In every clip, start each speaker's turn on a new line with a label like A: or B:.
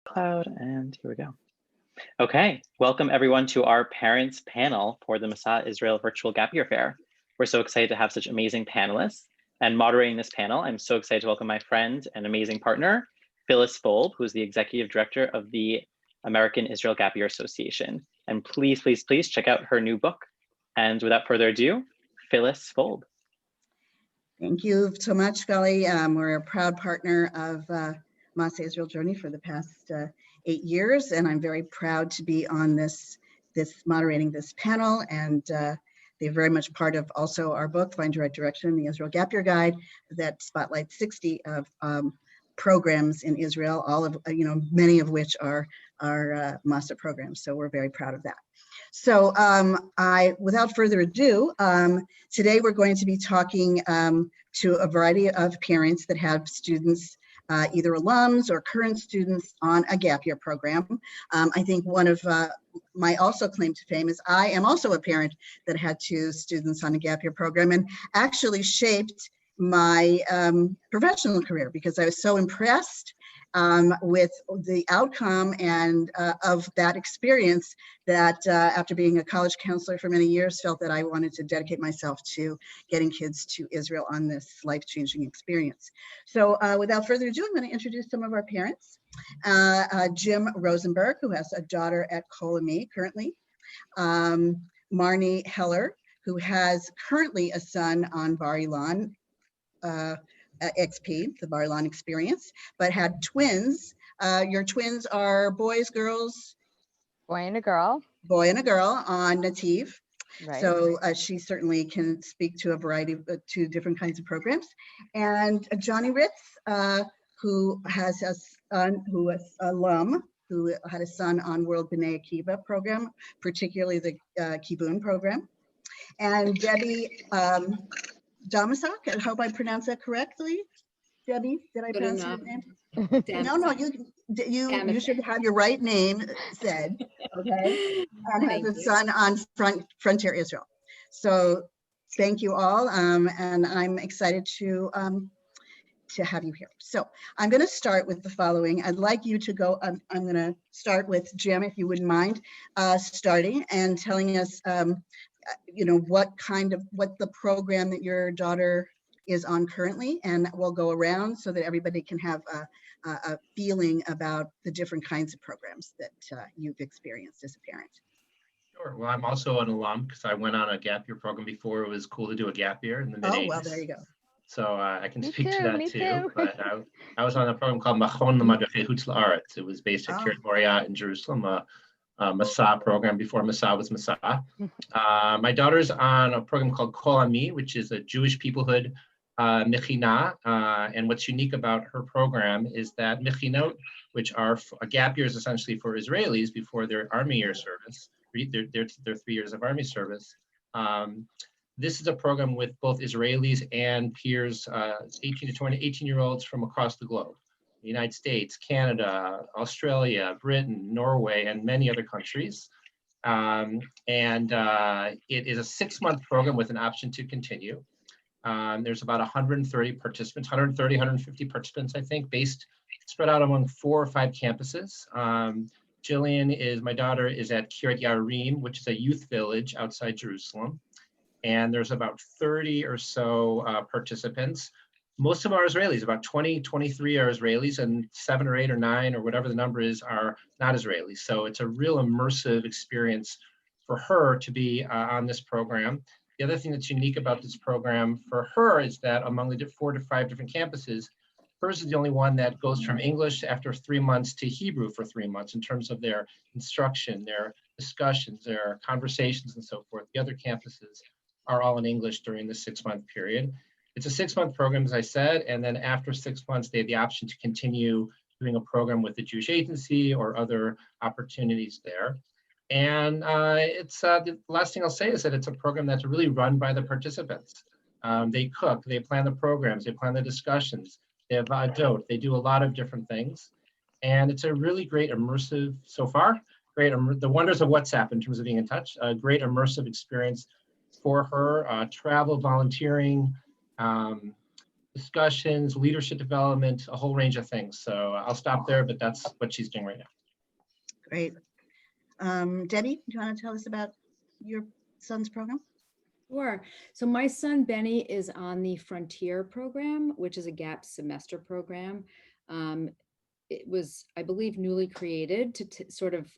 A: Cloud, and here we go. Okay, welcome everyone to our parents panel for the Masa Israel Virtual Gap Year Fair. We're so excited to have such amazing panelists, and moderating this panel, I'm so excited to welcome my friend and amazing partner, Phyllis Folb, who's the Executive Director of the American Israel Gap Year Association. And please, please, please check out her new book. And without further ado, Phyllis Folb.
B: Thank you so much, Scully. We're a proud partner of Masa Israel Journey for the past 8 years, and I'm very proud to be on this moderating this panel. And they're very much part of also our book, Find Your Right Direction, the Israel Gap Year Guide, that spotlights 60 of programs in Israel, all of many of which are Masa programs. So we're very proud of that. So without further ado, today we're going to be talking to a variety of parents that have students, either alums or current students on a gap year program. I think one of my also claim to fame is I am also a parent that had 2 students on a gap year program, and actually shaped my professional career because I was so impressed with the outcome and of that experience that after being a college counselor for many years, felt that I wanted to dedicate myself to getting kids to Israel on this life-changing experience. So without further ado, I'm going to introduce some of our parents. Jim Rosenberg, who has a daughter at Kolami currently. Marnie Heller, who has currently a son on Bar Ilan, XP, the Bar Ilan experience, but had twins. Your twins are boys, girls?
C: Boy and a girl.
B: Boy and a girl on Nativ.
C: Right.
B: So she certainly can speak to a variety of 2 different kinds of programs. And Johnny Ritz, who has a son who was alum, who had a son on World B'nai Akiva program, particularly the Kibbutz program. And Debbie Damasak, I hope I pronounced that correctly. Debbie, did I pronounce your name? No, you should have your right name said, okay? And has a son on Frontier Israel. So thank you all, and I'm excited to have you here. So I'm going to start with the following. I'd like you to go. I'm going to start with Jim, if you wouldn't mind, starting and telling us. What the program that your daughter is on currently, and we'll go around so that everybody can have a feeling about the different kinds of programs that you've experienced as a parent.
D: Sure. Well, I'm also an alum because I went on a gap year program before it was cool to do a gap year in the mid-80s.
B: Oh, well, there you go.
D: So I can speak to that too.
C: Too.
D: But I was on a program called Machon L'Madachei Hutz La'aretz. It was based at Kiryat Moriah in Jerusalem. Masa program before Masa was Masa. My daughter's on a program called Kol Ami, which is a Jewish peoplehood mechina. And what's unique about her program is that mechinot, which are gap years essentially for Israelis before their army year service, their 3 years of army service. This is a program with both Israelis and peers, 18-year-olds from across the globe. The United States, Canada, Australia, Britain, Norway, and many other countries. It is a 6-month program with an option to continue. There's about 130 participants, 150 participants, I think, spread out among 4 or 5 campuses. Jillian, my daughter, is at Kiryat Yarim, which is a youth village outside Jerusalem. And there's about 30 or so participants. Most of them are Israelis, about 23 are Israelis, and 7 or 8 or 9 or whatever the number is are not Israelis. So it's a real immersive experience for her to be on this program. The other thing that's unique about this program for her is that among the 4 to 5 different campuses, hers is the only one that goes from English after 3 months to Hebrew for 3 months in terms of their instruction, their discussions, their conversations, and so forth. The other campuses are all in English during the 6-month period. It's a 6-month program, as I said, and then after 6 months, they have the option to continue doing a program with the Jewish Agency or other opportunities there. And the last thing I'll say is that it's a program that's really run by the participants. They cook, they plan the programs, they plan the discussions, they have vadot, they do a lot of different things. And it's a really great immersive, so far, the wonders of WhatsApp in terms of being in touch, a great immersive experience for her, travel, volunteering, discussions, leadership development, a whole range of things. So I'll stop there, but that's what she's doing right now.
B: Great. Debbie, do you want to tell us about your son's program?
E: Sure. So my son Benny is on the Frontier program, which is a gap semester program. It was, I believe, newly created to sort of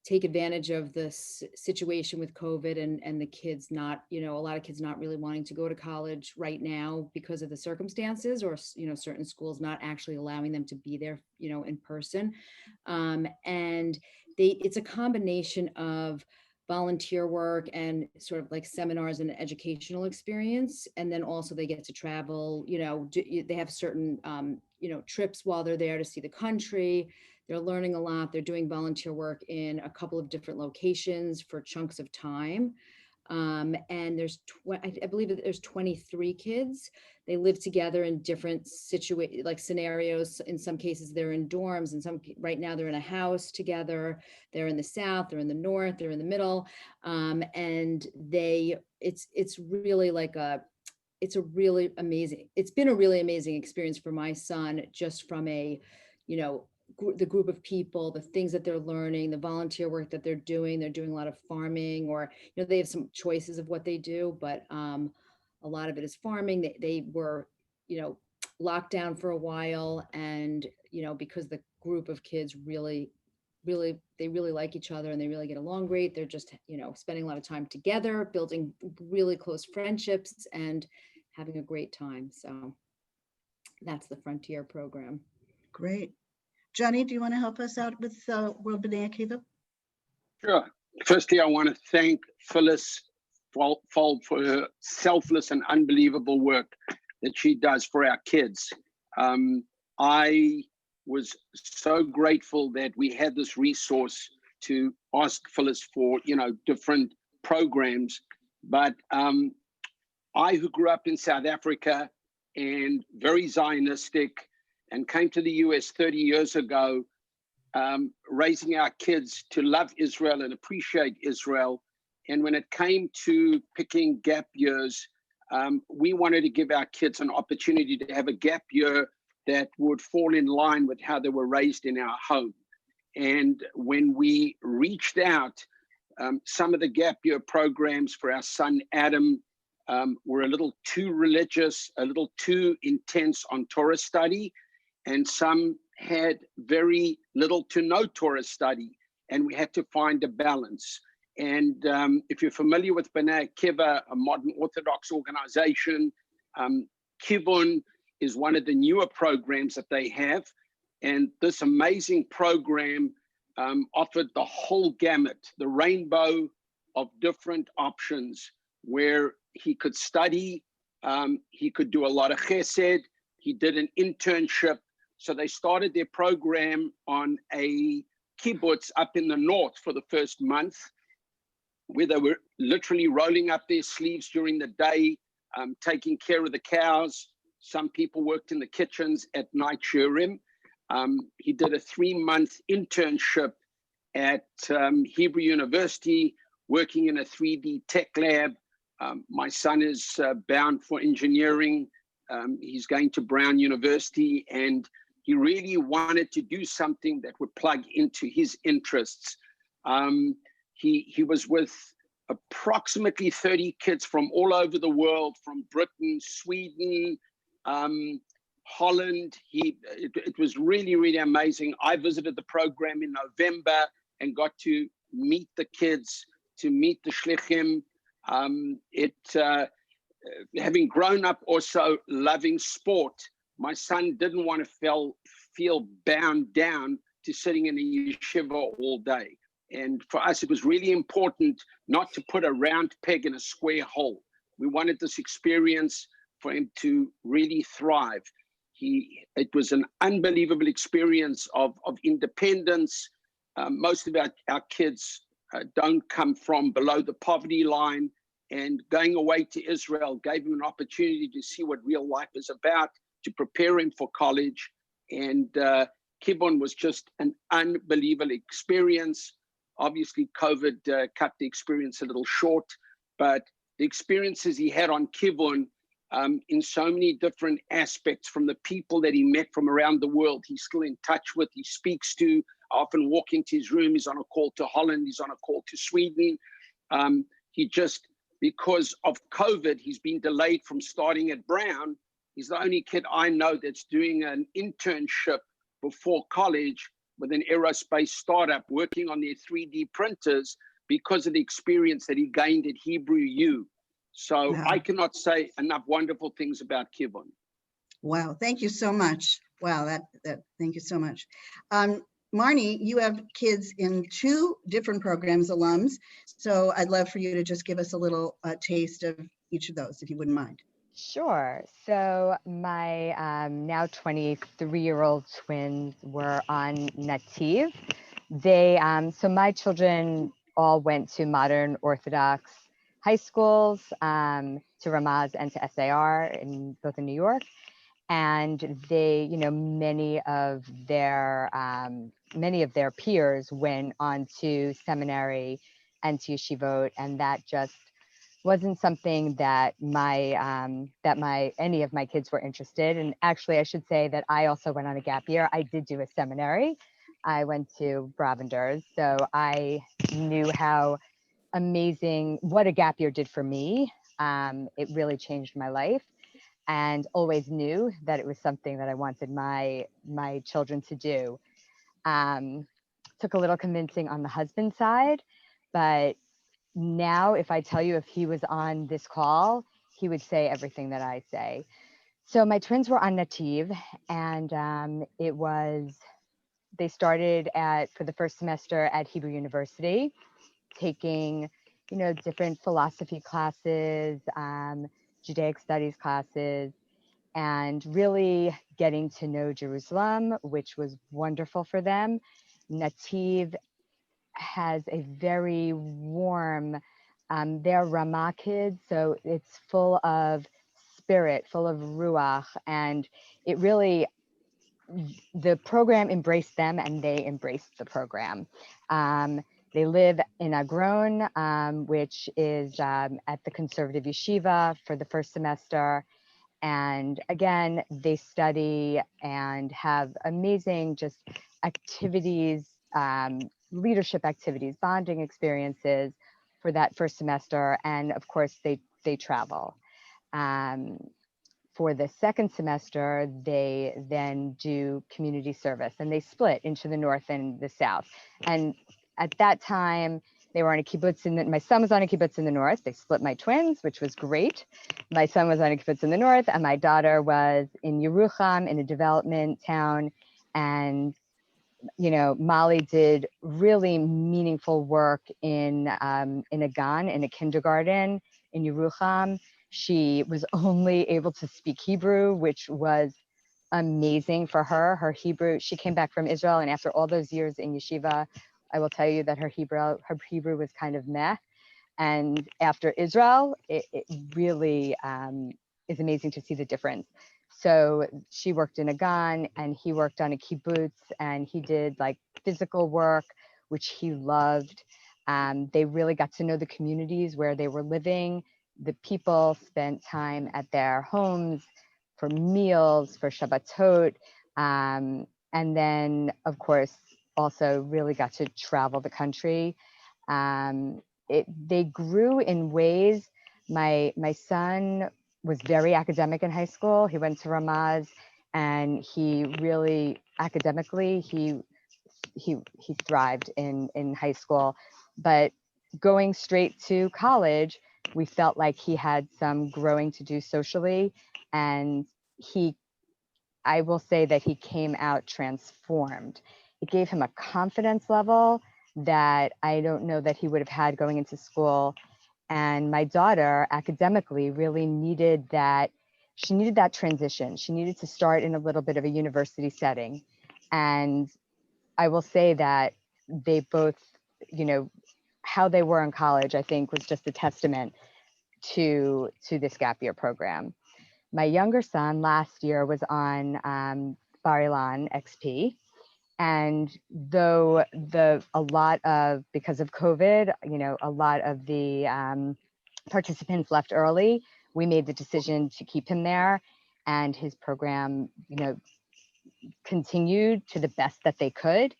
E: take advantage of the situation with COVID and the kids not, a lot of kids not really wanting to go to college right now because of the circumstances, or, certain schools not actually allowing them to be there, in person. And it's a combination of volunteer work and sort of like seminars and educational experience. And then also they get to travel, they have certain, trips while they're there to see the country. They're learning a lot. They're doing volunteer work in a couple of different locations for chunks of time. And there's, I believe that there's 23 kids. They live together in different scenarios. In some cases, they're in dorms, and right now they're in a house together. They're in the South, they're in the North, they're in the middle. And it's really it's been a really amazing experience for my son, just from the group of people, the things that they're learning, the volunteer work that they're doing. They're doing a lot of farming, or, they have some choices of what they do, but a lot of it is farming. They were, locked down for a while, and, because the group of kids really like each other and they really get along great. They're just, spending a lot of time together, building really close friendships and having a great time. So that's the Frontier program.
B: Great. Johnny, do you want to help us out with World B'nai Akiva?
F: Sure. Firstly, I want to thank Phyllis Folb for her selfless and unbelievable work that she does for our kids. I was so grateful that we had this resource to ask Phyllis for, different programs. But I, who grew up in South Africa and very Zionistic, and came to the US 30 years ago, raising our kids to love Israel and appreciate Israel. And when it came to picking gap years, we wanted to give our kids an opportunity to have a gap year that would fall in line with how they were raised in our home. And when we reached out, some of the gap year programs for our son Adam were a little too religious, a little too intense on Torah study, and some had very little to no Torah study, and we had to find a balance. And if you're familiar with B'nai Akiva, a modern Orthodox organization, Kivun is one of the newer programs that they have. And this amazing program offered the whole gamut, the rainbow of different options, where he could study, he could do a lot of chesed, he did an internship. So they started their program on a kibbutz up in the north for the first month, where they were literally rolling up their sleeves during the day, taking care of the cows. Some people worked in the kitchens at night shiurim. He did a 3-month internship at Hebrew University, working in a 3D tech lab. My son is bound for engineering. He's going to Brown University, and he really wanted to do something that would plug into his interests. He was with approximately 30 kids from all over the world, from Britain, Sweden, Holland. It was really, really amazing. I visited the program in November and got to meet the kids, to meet the shlichim. Having grown up also loving sport, my son didn't want to feel bound down to sitting in a yeshiva all day. And for us, it was really important not to put a round peg in a square hole. We wanted this experience for him to really thrive. It was an unbelievable experience of independence. Most of our kids don't come from below the poverty line, and going away to Israel gave him an opportunity to see what real life is about, to prepare him for college. And Kibbutz was just an unbelievable experience. Obviously, COVID cut the experience a little short, but the experiences he had on Kibbutz in so many different aspects, from the people that he met from around the world, he's still in touch with, he speaks to. I often walk into his room, he's on a call to Holland, he's on a call to Sweden. He just, because of COVID, he's been delayed from starting at Brown. He's the only kid I know that's doing an internship before college with an aerospace startup working on their 3D printers because of the experience that he gained at Hebrew U. So
B: Wow.
F: I cannot say enough wonderful things about Kivon.
B: Wow, thank you so much. Wow, thank you so much. Marnie, you have kids in 2 different programs, alums. So I'd love for you to just give us a little taste of each of those, if you wouldn't mind.
C: Sure. So my now 23-year-old twins were on Nativ. They, so my children all went to modern Orthodox high schools, to Ramaz and to SAR, both in New York. And they, you know, many of their peers went on to seminary and to yeshivot, and that just wasn't something that any of my kids were interested in. And actually, I should say that I also went on a gap year. I did do a seminary. I went to Bravenders, so I knew how amazing what a gap year did for me. It really changed my life, and always knew that it was something that I wanted my children to do. Took a little convincing on the husband side, but now if I tell you if he was on this call, he would say everything that I say. So my twins were on Nativ, and they started for the first semester at Hebrew University, taking, you know, different philosophy classes, Judaic studies classes, and really getting to know Jerusalem, which was wonderful for them. Nativ has a very warm, they're Ramah kids, so it's full of spirit, full of ruach, and it really, the program embraced them and they embraced the program. They live in Agron, which is at the conservative yeshiva for the first semester. And again, they study and have amazing just activities, leadership activities, bonding experiences for that first semester. And of course, they travel. For the second semester, they then do community service, and they split into the north and the south. And at that time, they were on a kibbutz my son was on a kibbutz in the north. They split my twins, which was great. My son was on a kibbutz in the north, and my daughter was in Yerucham in a development town. And, you know, Molly did really meaningful work in a gan, in a kindergarten in Yerucham. She was only able to speak Hebrew, which was amazing for her. Her Hebrew, she came back from Israel, and after all those years in yeshiva, I will tell you that her Hebrew was kind of meh. And after Israel, it really is amazing to see the difference. So she worked in a gan, and he worked on a kibbutz, and he did like physical work, which he loved. They really got to know the communities where they were living. The people spent time at their homes for meals, for Shabbatot. And then, of course, also really got to travel the country. They grew in ways. My son was very academic in high school. He went to Ramaz, and he really academically he thrived in high school. But going straight to college, we felt like he had some growing to do socially, and I will say that he came out transformed. It gave him a confidence level that I don't know that he would have had going into school. And my daughter academically really needed that. She needed that transition. She needed to start in a little bit of a university setting. And I will say that they both, you know, how they were in college, I think was just a testament to this gap year program. My younger son last year was on Bar Ilan XP. And though because of COVID, you know, a lot of the participants left early, we made the decision to keep him there, and his program, you know, continued to the best that they could.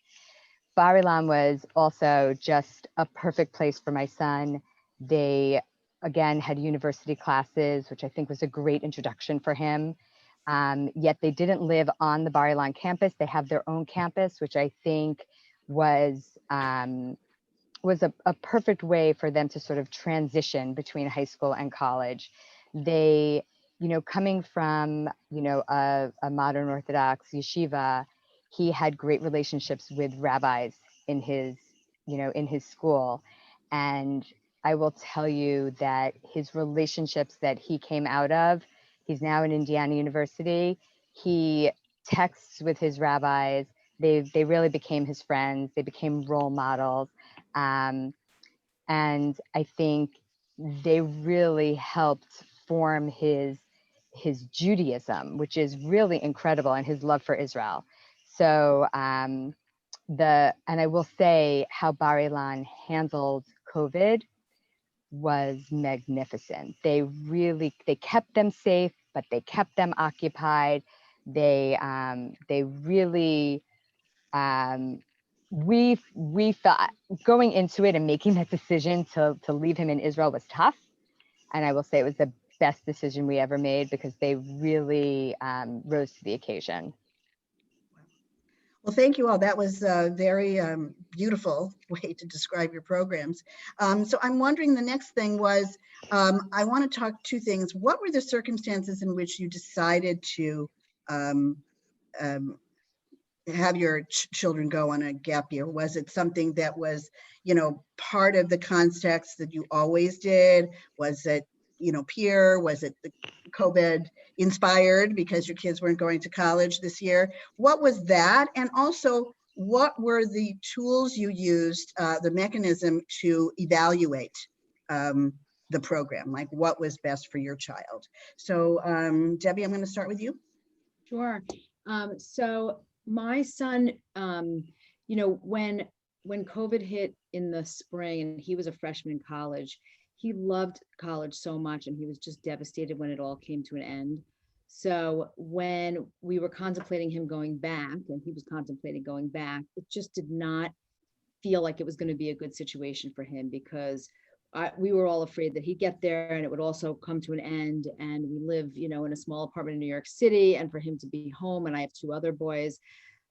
C: Bar Ilan was also just a perfect place for my son. They, again, had university classes, which I think was a great introduction for him. Yet they didn't live on the Bar Ilan campus. They have their own campus, which I think was a perfect way for them to sort of transition between high school and college. They, you know, coming from, you know, a modern Orthodox yeshiva, he had great relationships with rabbis in his, you know, in his school. And I will tell you that his relationships that he came out of, he's now in Indiana University, he texts with his rabbis. They really became his friends. They became role models. And I think they really helped form his Judaism, which is really incredible, and his love for Israel. So and I will say how Bar Ilan handled COVID was magnificent. They kept them safe, but they kept them occupied. They really we felt going into it and making that decision to leave him in Israel was tough. And I will say it was the best decision we ever made because they really rose to the occasion.
B: Well, thank you all. That was a very beautiful way to describe your programs. So I'm wondering, the next thing was, I want to talk two things. What were the circumstances in which you decided to have your children go on a gap year? Was it something that was, you know, part of the context that you always did? Was it, you know, peer? Was it the COVID inspired because your kids weren't going to college this year? What was that? And also, what were the tools you used, the mechanism to evaluate the program? Like, what was best for your child? So Debbie, I'm going to start with you.
E: Sure. So my son, you know, when COVID hit in the spring and he was a freshman in college, he loved college so much and he was just devastated when it all came to an end. So when we were contemplating him going back, and he was contemplating going back, it just did not feel like it was going to be a good situation for him, because we were all afraid that he'd get there and it would also come to an end. And we live, you know, in a small apartment in New York City, and for him to be home, and I have two other boys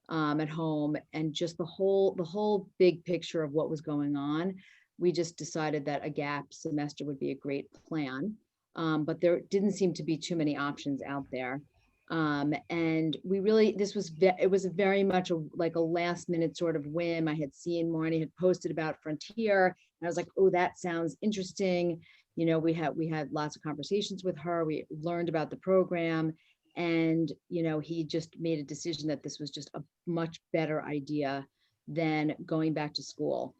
E: at home, and just the whole big picture of what was going on, we just decided that a gap semester would be a great plan. But there didn't seem to be too many options out there. And we really, it was very much like a last minute sort of whim. I had seen Marnie had posted about Frontier, and I was like, oh, that sounds interesting. You know, we had lots of conversations with her. We learned about the program, and, you know, he just made a decision that this was just a much better idea than going back to school.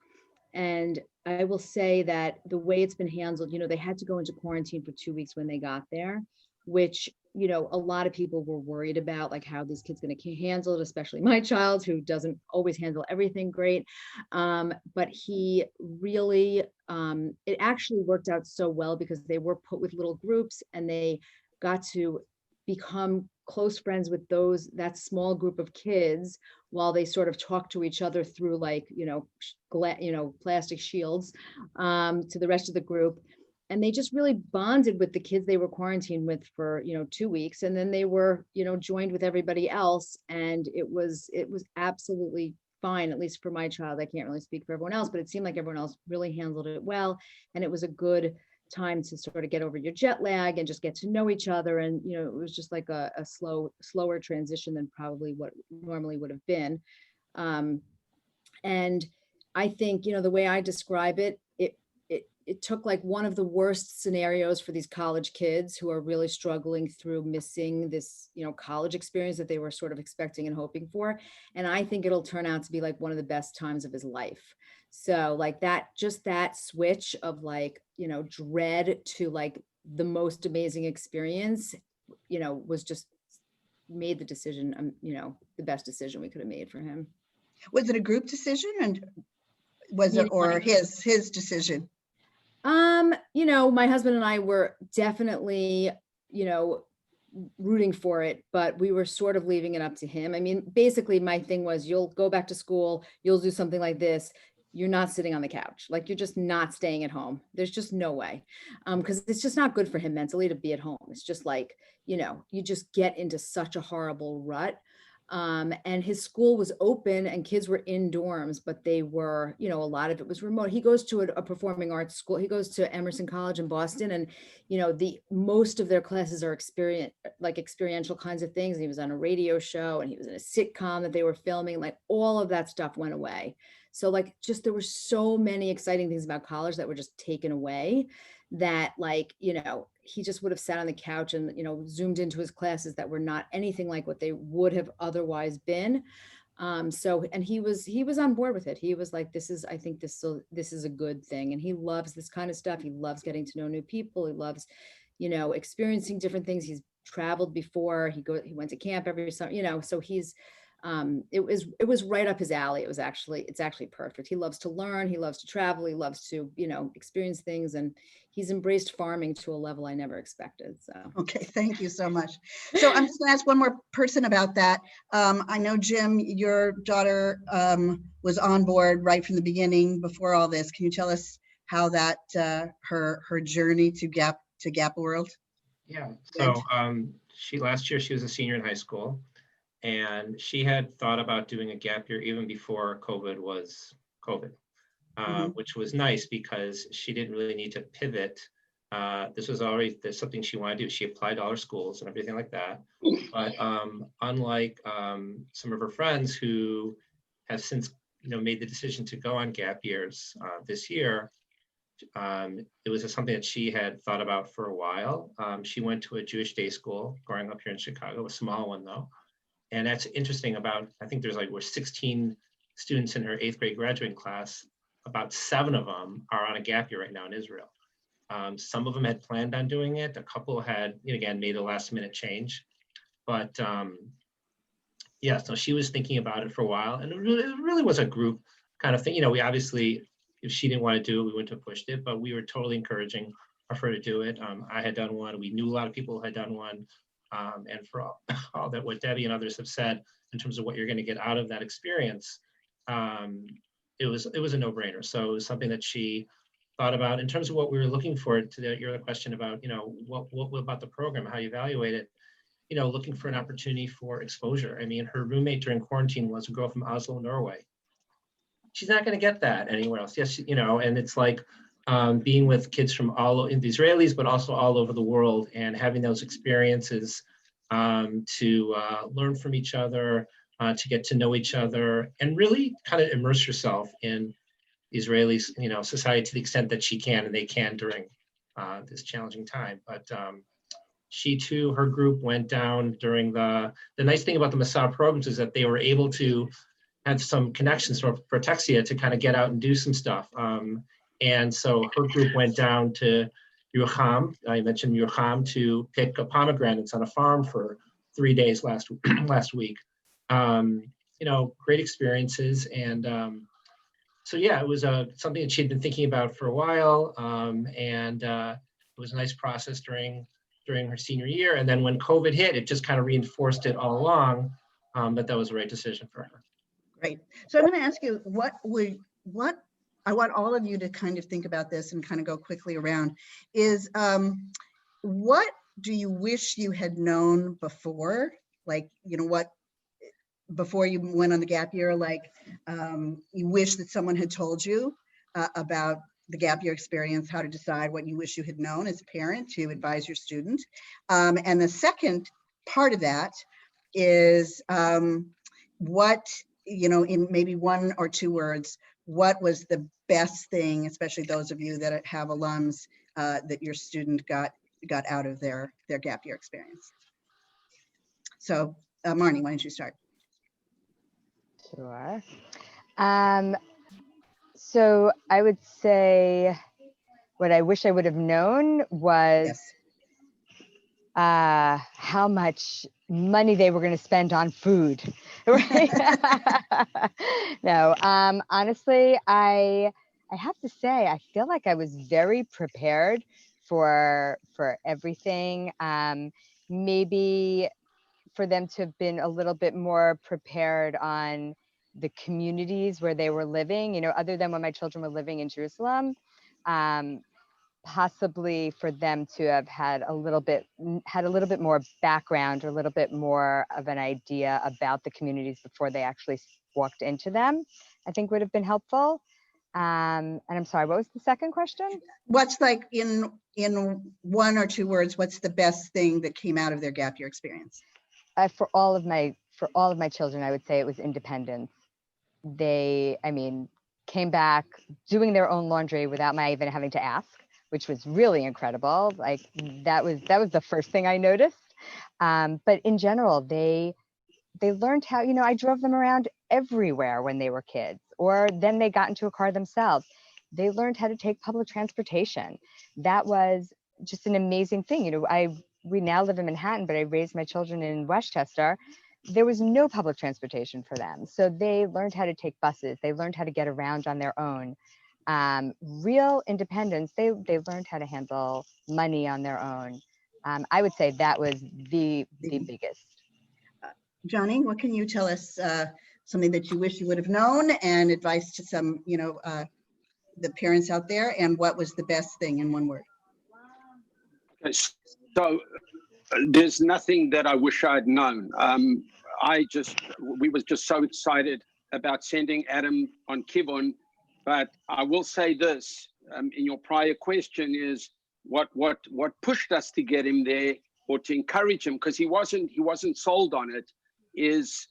E: And I will say that the way it's been handled, you know, they had to go into quarantine for 2 weeks when they got there, which, you know, a lot of people were worried about, like, how these kids going to handle it, especially my child, who doesn't always handle everything great. But he really, it actually worked out so well, because they were put with little groups and they got to become close friends with that small group of kids, while they sort of talk to each other through, like, you know, plastic shields to the rest of the group. And they just really bonded with the kids they were quarantined with for, you know, 2 weeks. And then they were, you know, joined with everybody else. And it was absolutely fine, at least for my child. I can't really speak for everyone else, but it seemed like everyone else really handled it well. And it was a good time to sort of get over your jet lag and just get to know each other. And, you know, it was just like a slower transition than probably what normally would have been. And I think, you know, the way I describe it, it took like one of the worst scenarios for these college kids who are really struggling through missing this, you know, college experience that they were sort of expecting and hoping for. And I think it'll turn out to be like one of the best times of his life. So like that, just that switch of, like, you know, dread to like the most amazing experience, you know, was just made the decision, you know, the best decision we could have made for him.
B: Was it a group decision, and was it, or his decision?
E: My husband and I were definitely, rooting for it, but we were sort of leaving it up to him. I mean, basically my thing was, you'll go back to school, you'll do something like this. You're not sitting on the couch. Like, you're just not staying at home. There's just no way. Because it's just not good for him mentally to be at home. It's just like, you just get into such a horrible rut. And his school was open and kids were in dorms, but they were, a lot of it was remote. He goes to a performing arts school. He goes to Emerson College in Boston, and most of their classes are experiential kinds of things. And he was on a radio show, and he was in a sitcom that they were filming. Like, all of that stuff went away. So there were so many exciting things about college that were just taken away, that he just would have sat on the couch and, zoomed into his classes that were not anything like what they would have otherwise been. And he was on board with it. He was like, I think this is a good thing. And he loves this kind of stuff. He loves getting to know new people. He loves, experiencing different things. He's traveled before. He went to camp every summer, so he's, it was right up his alley. It's actually perfect. He loves to learn. He loves to travel. He loves to, experience things, and he's embraced farming to a level I never expected. So.
B: Okay, thank you so much. So I'm just gonna ask one more person about that. I know, Jim, your daughter was on board right from the beginning before all this. Can you tell us how that, her journey to Gap World?
D: Yeah, so last year she was a senior in high school. And she had thought about doing a gap year even before COVID was COVID, which was nice because she didn't really need to pivot. This was already something she wanted to do. She applied to all her schools and everything like that. But unlike some of her friends who have since made the decision to go on gap years this year, it was something that she had thought about for a while. She went to a Jewish day school growing up here in Chicago, a small one though. And that's interesting I think we're 16 students in her 8th grade graduating class. About 7 of them are on a gap year right now in Israel. Some of them had planned on doing it. A couple had, again, made a last minute change. But so she was thinking about it for a while. And it really was a group kind of thing. We obviously, if she didn't want to do it, we wouldn't have pushed it, but we were totally encouraging her to do it. I had done one. We knew a lot of people had done one. And for all that what Debbie and others have said in terms of what you're going to get out of that experience, it was a no-brainer. So it was something that she thought about in terms of what we were looking for. To your other question about what about the program, how you evaluate it, looking for an opportunity for exposure. I mean, her roommate during quarantine was a girl from Oslo, Norway. She's not going to get that anywhere else. Yes, and it's like being with kids from the Israelis, but also all over the world, and having those experiences to learn from each other, to get to know each other, and really kind of immerse yourself in Israeli, society to the extent that she can and they can during this challenging time. But she too, her group went down during the nice thing about the Masa programs is that they were able to have some connections for Protexia to kind of get out and do some stuff. And so her group went down to Yerucham, I mentioned Yerucham, to pick pomegranates on a farm for 3 days last week. Great experiences. And it was something that she'd been thinking about for a while. And it was a nice process during her senior year. And then when COVID hit, it just kind of reinforced it all along, that was the right decision for her.
B: Great. So I'm going to ask you, I want all of you to kind of think about this and kind of go quickly around, is what do you wish you had known before? Before you went on the gap year, you wish that someone had told you about the gap year experience, how to decide what you wish you had known as a parent to advise your student. And the second part of that is what, in maybe 1 or 2 words, what was the best thing, especially those of you that have alums, that your student got out of their gap year experience? So Marnie, why don't you start?
C: Sure. So I would say what I wish I would have known was how much money they were going to spend on food. Right? No, honestly, I I have to say, I feel like I was very prepared for everything. Maybe for them to have been a little bit more prepared on the communities where they were living, you know, other than when my children were living in Jerusalem. Possibly for them to have had a little bit more background, or a little bit more of an idea about the communities before they actually walked into them, I think would have been helpful. And I'm sorry, what was the second question?
B: What's, like, in 1 or 2 words, what's the best thing that came out of their gap year experience?
C: For all of my children, I would say it was independence. They, I mean, came back doing their own laundry without my even having to ask, which was really incredible. Like that was the first thing I noticed. But in general, they learned how, you know, I drove them around everywhere when they were kids, or then they got into a car themselves. They learned how to take public transportation. That was just an amazing thing. You know, we now live in Manhattan, but I raised my children in Westchester. There was no public transportation for them. So they learned how to take buses. They learned how to get around on their own. Real independence. They learned how to handle money on their own. I would say that was the biggest.
B: Johnny, what can you tell us, something that you wish you would have known, and advice to some, you know, the parents out there, and what was the best thing in 1 word?
F: So there's nothing that I wish I'd known. We was just so excited about sending Adam on Kivon, but I will say this, in your prior question is what pushed us to get him there, or to encourage him, because he wasn't sold on it, is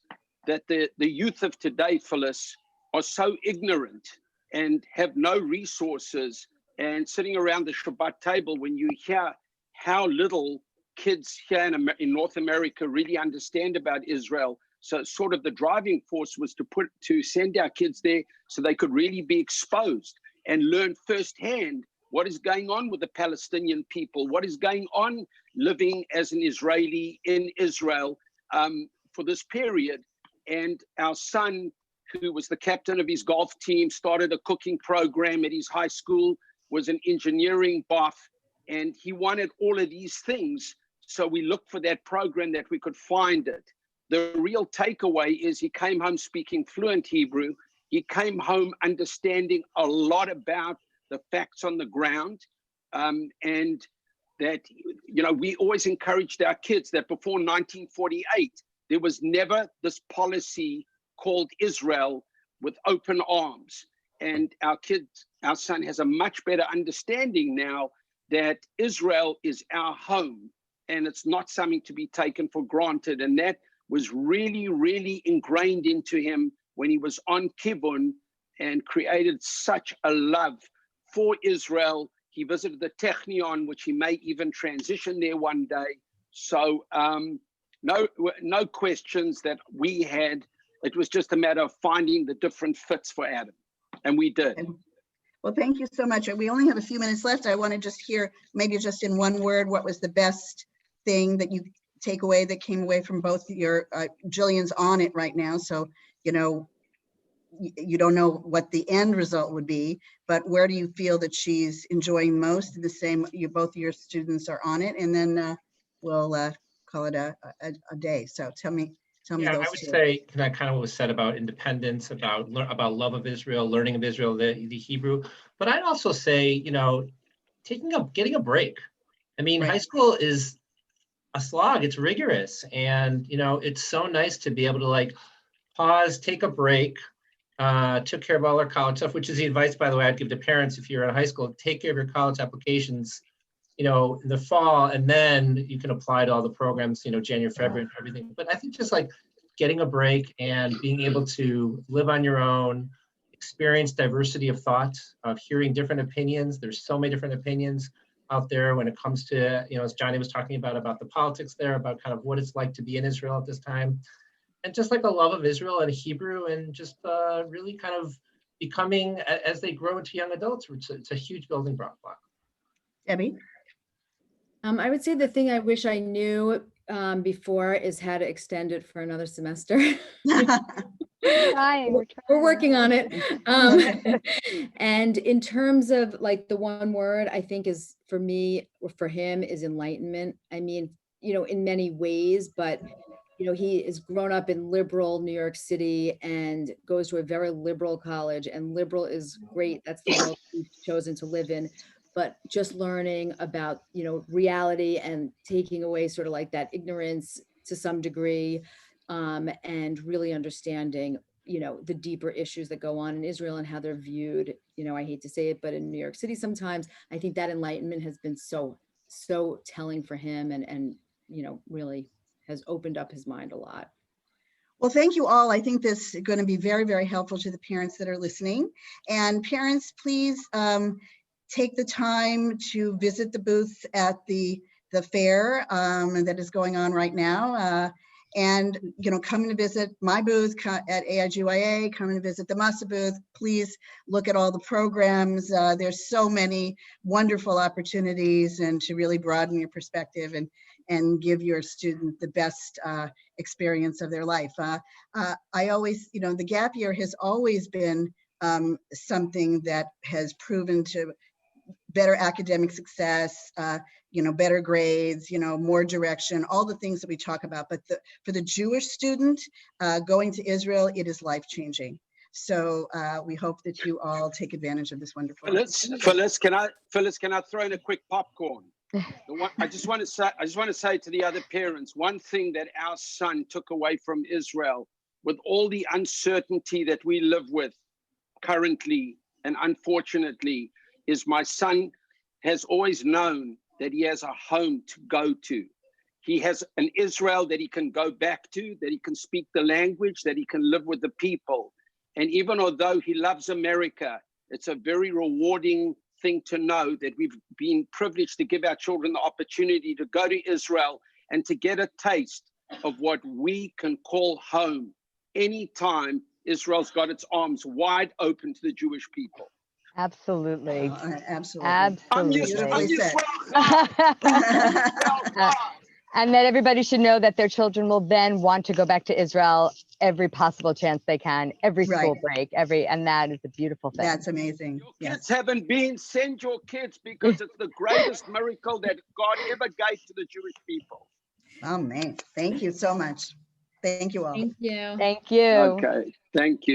F: that the youth of today, Phyllis, are so ignorant and have no resources, and sitting around the Shabbat table, when you hear how little kids here in North America really understand about Israel. So sort of the driving force was to send our kids there so they could really be exposed and learn firsthand what is going on with the Palestinian people, what is going on living as an Israeli in Israel for this period. And our son, who was the captain of his golf team, started a cooking program at his high school, was an engineering buff, and he wanted all of these things. So we looked for that program that we could find it. The real takeaway is he came home speaking fluent Hebrew. He came home understanding a lot about the facts on the ground. And that, you know, we always encouraged our kids that before 1948, there was never this policy called Israel with open arms. And our son has a much better understanding now that Israel is our home, and it's not something to be taken for granted. And that was really, really ingrained into him when he was on Kivon, and created such a love for Israel. He visited the Technion, which he may even transition there one day. So no questions that we had. It was just a matter of finding the different fits for Adam, and we did.
B: Well, thank you so much. We only have a few minutes left. I want to just hear, maybe just in 1 word, what was the best thing that you take away, that came away from both your, Jillian's on it right now. So, you know, you don't know what the end result would be, but where do you feel that she's enjoying most? The same, both of your students are on it, and then we'll call it a day. So tell me
D: Yeah,
B: those
D: I would
B: two.
D: say that kind of what was said about independence, about love of Israel, learning of Israel, the Hebrew. But I'd also say, you know, getting a break. I mean,
B: Right.
D: High school is a slog. It's rigorous, and you know, it's so nice to be able to like pause, take a break. Took care of all our college stuff, which is the advice, by the way, I'd give to parents if you're in high school. Take care of your college applications, you know, in the fall, and then you can apply to all the programs, you know, January, February, and everything. But I think just like getting a break and being able to live on your own, experience diversity of thought, of hearing different opinions. There's so many different opinions out there when it comes to, you know, as Johnny was talking about the politics there, about kind of what it's like to be in Israel at this time. And just like a love of Israel and Hebrew, and just really kind of becoming, as they grow into young adults, it's a huge building block.
B: Debbie?
E: I would say the thing I wish I knew before is how to extend it for another semester. We're working on it. And in terms of like the one word I think is for me or for him is enlightenment. I mean, in many ways, but he is grown up in liberal New York City and goes to a very liberal college, and liberal is great. That's the world he's chosen to live in. But just learning about, reality and taking away sort of like that ignorance to some degree, and really understanding, the deeper issues that go on in Israel and how they're viewed. I hate to say it, but in New York City sometimes, I think that enlightenment has been so telling for him, and really has opened up his mind a lot.
B: Well, thank you all. I think this is going to be very, very helpful to the parents that are listening. And parents, please take the time to visit the booth at the fair that is going on right now. And, come to visit my booth at AIGYA, come and visit the Masa booth. Please look at all the programs. There's so many wonderful opportunities, and to really broaden your perspective and give your student the best experience of their life. I always, the gap year has always been something that has proven to better academic success, better grades, more direction, all the things that we talk about. But for the Jewish student going to Israel, it is life-changing. So we hope that you all take advantage of this wonderful.
F: Phyllis, can I throw in a quick popcorn? I just want to say to the other parents, one thing that our son took away from Israel, with all the uncertainty that we live with currently, and unfortunately, is my son has always known that he has a home to go to. He has an Israel that he can go back to, that he can speak the language, that he can live with the people. And even although he loves America, it's a very rewarding thing to know that we've been privileged to give our children the opportunity to go to Israel and to get a taste of what we can call home. Anytime Israel's got its arms wide open to the Jewish people.
C: Absolutely.
B: Absolutely.
C: Absolutely. And that everybody should know that their children will then want to go back to Israel every possible chance they can, every school break, and that is a beautiful thing.
B: That's amazing.
F: Your kids haven't been, send your kids, because it's the greatest miracle that God ever gave to the Jewish people.
B: Amen. Thank you so much. Thank you all.
E: Thank you.
C: Thank you.
F: Okay, thank you.